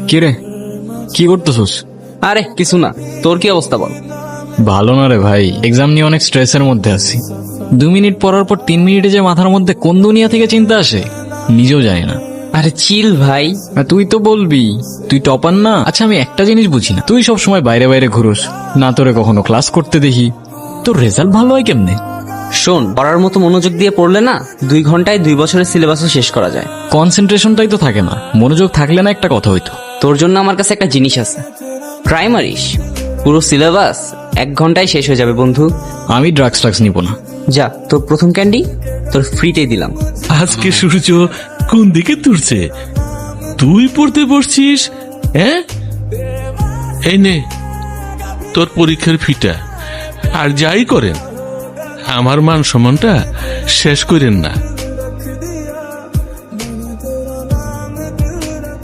কি রে, কি করতেছস? আরে কিছু না, তোর কি অবস্থা বল? ভালো না রে ভাই, এক্সাম নিয়ে অনেক স্ট্রেসের মধ্যে আছি। 2 মিনিট পড়ার পর 3 মিনিটে যে মাথার মধ্যে কোন দুনিয়া থেকে চিন্তা আসে নিজেও জানি না। আরে চিল ভাই। আর তুই তো বলবি তুই টপার না। আচ্ছা আমি একটা জিনিস বুঝি না, তুই সব সময় বাইরে বাইরে ঘুরোস না, তোরে কখনো ক্লাস করতে দেখি। তোর রেজাল্ট ভালো হয় কেমনে? শোন, পড়ার মতো মনোযোগ দিয়ে পড়লে না 2 ঘন্টায় 2 বছরের সিলেবাসও শেষ করা যায়। কনসেন্ট্রেশনটাই তো থাকে না, মনোযোগ থাকলে না একটা কথা হইতো। তোর জন্য আমার কাছে একটা জিনিস আছে, প্রাইমারিস। পুরো সিলেবাস 1 ঘন্টায় শেষ হয়ে যাবে বন্ধু। আমি ড্রাগস নিব না। যা, তোর প্রথম ক্যান্ডি তোর ফ্রিতেই দিলাম। আজকে সূর্য কোন দিকে তুলছে? তুই পড়তে বসছিস? হ্যাঁ, এই নে তোর পরীক্ষার ফিটা। আর যাই করেন আমার মান সম্মানটা শেষ করেন না।